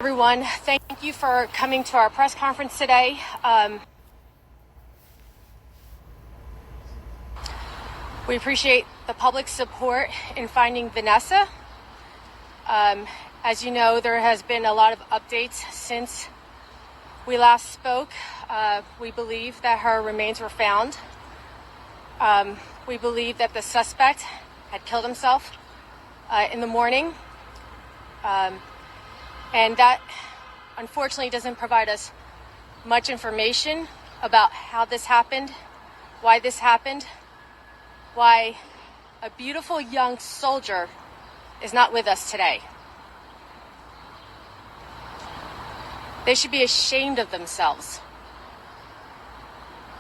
Everyone, thank you for coming to our press conference today. We appreciate the public's support in finding Vanessa. As you know, there has been a lot of updates since we last spoke. We believe that her remains were found. We believe that the suspect had killed himself in the morning. And that, unfortunately, doesn't provide us much information about how this happened, why a beautiful young soldier is not with us today. They should be ashamed of themselves.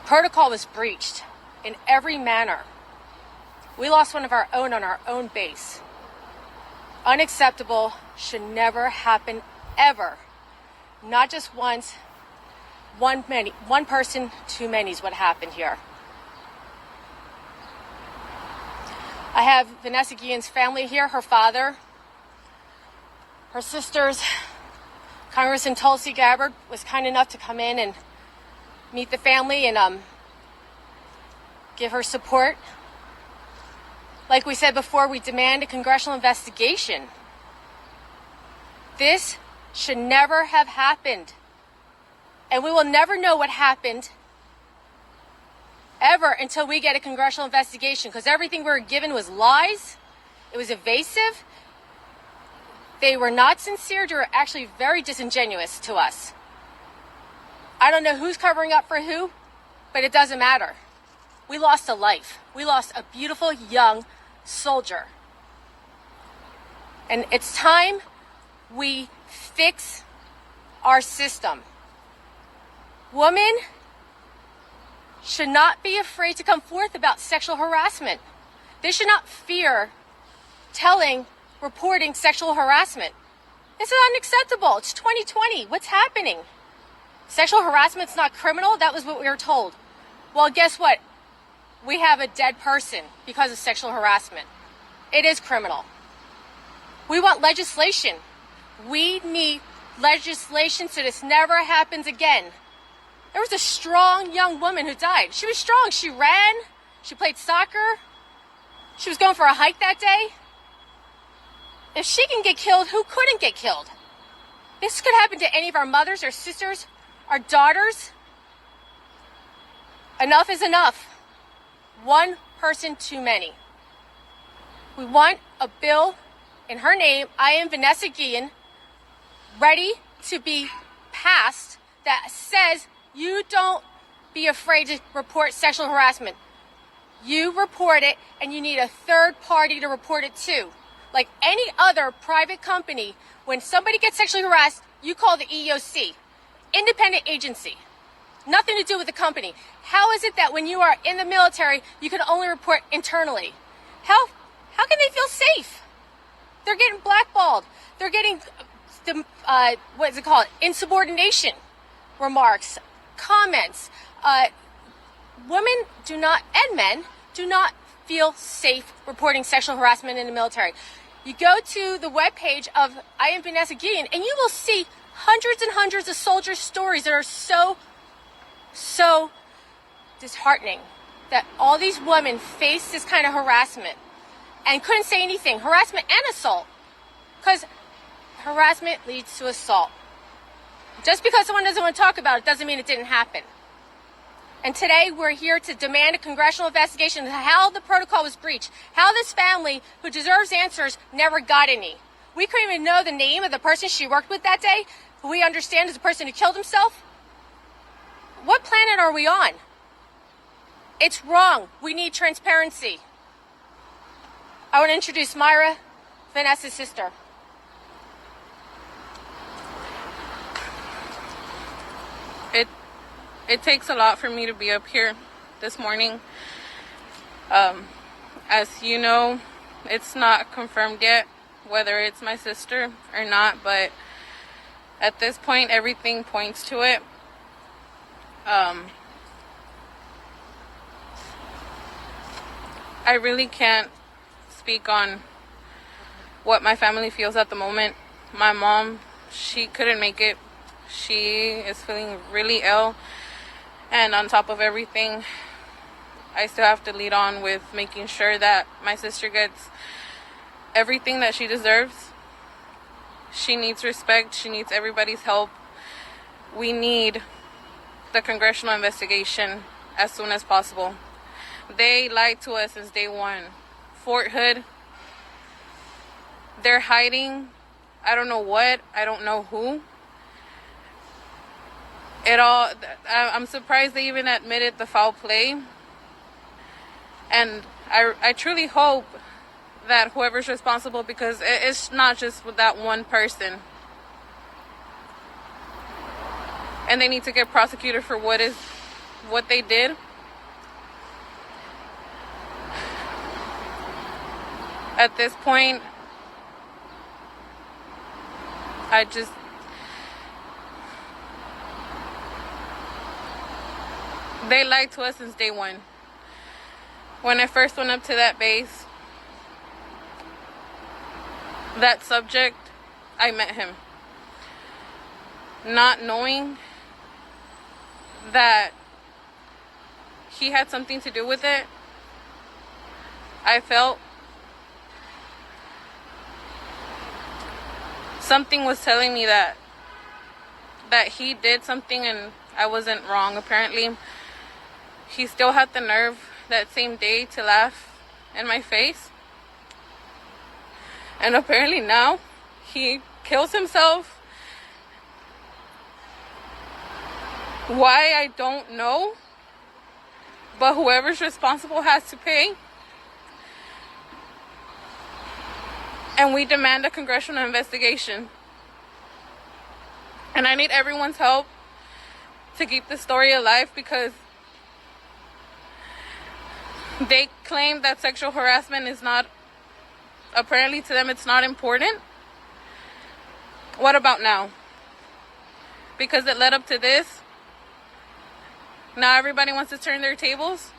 Protocol was breached in every manner. We lost one of our own on our own base. Unacceptable, should never happen ever. Not just once, one person too many is what happened here. I have Vanessa Guillen's family here, her father, her sisters. Congressman Tulsi Gabbard was kind enough to come in and meet the family and give her support. Like we said before, we demand a congressional investigation. This should never have happened. And we will never know what happened ever until we get a congressional investigation, because everything we were given was lies. It was evasive. They were not sincere. They were actually very disingenuous to us. I don't know who's covering up for who, but it doesn't matter. We lost a life. We lost a beautiful young soldier. And it's time we fix our system. Women should not be afraid to come forth about sexual harassment. They should not fear reporting sexual harassment. This is unacceptable. It's 2020. What's happening? Sexual harassment's not criminal? That was what we were told. Well, guess what? We have a dead person because of sexual harassment. It is criminal. We want legislation. We need legislation so this never happens again. There was a strong young woman who died. She was strong. She ran. She played soccer. She was going for a hike that day. If she can get killed, who couldn't get killed? This could happen to any of our mothers, our sisters, our daughters. Enough is enough. One person too many. We want a bill in her name, I am Vanessa Guillen, ready to be passed that says you don't be afraid to report sexual harassment. You report it, and you need a third party to report it to. Like any other private company, when somebody gets sexually harassed, you call the EEOC, independent agency. Nothing to do with the company. How is it that when you are in the military, you can only report internally? How can they feel safe? They're getting blackballed. They're getting, insubordination remarks, comments. Women do not, and men, do not feel safe reporting sexual harassment in the military. You go to the webpage of I am Vanessa Guillen, and you will see hundreds and hundreds of soldiers' stories that are so disheartening, that all these women face this kind of harassment and couldn't say anything. Harassment and assault, because harassment leads to assault. Just because someone doesn't want to talk about it doesn't mean it didn't happen. And today we're here to demand a congressional investigation into how the protocol was breached, how this family, who deserves answers, never got any. We couldn't even know the name of the person she worked with that day, who we understand is the person who killed himself. What planet are we on? It's wrong. We need transparency. I want to introduce Myra, Vanessa's sister. It takes a lot for me to be up here this morning. As you know, it's not confirmed yet whether it's my sister or not, but at this point, everything points to it. I really can't speak on what my family feels at the moment. My mom she couldn't make it. She is feeling really ill. And on top of everything, I still have to lead on with making sure that my sister gets everything that she deserves. She needs respect. She needs everybody's help. We need the congressional investigation as soon as possible. They lied to us since day one. Fort Hood, they're hiding. I don't know what. I don't know who. I'm surprised they even admitted the foul play. And I truly hope that whoever's responsible, because it's not just with that one person. And they need to get prosecuted for what they did. At this point, they lied to us since day one. When I first went up to that base, that subject, I met him. Not knowing that he had something to do with it, I felt something was telling me that he did something and I wasn't wrong. Apparently, he still had the nerve that same day to laugh in my face. And apparently now he kills himself. Why, I don't know. But whoever's responsible has to pay. And we demand a congressional investigation. And I need everyone's help to keep the story alive, because they claim that sexual harassment is not, apparently to them it's not important. What about now? Because it led up to this, now everybody wants to turn their tables.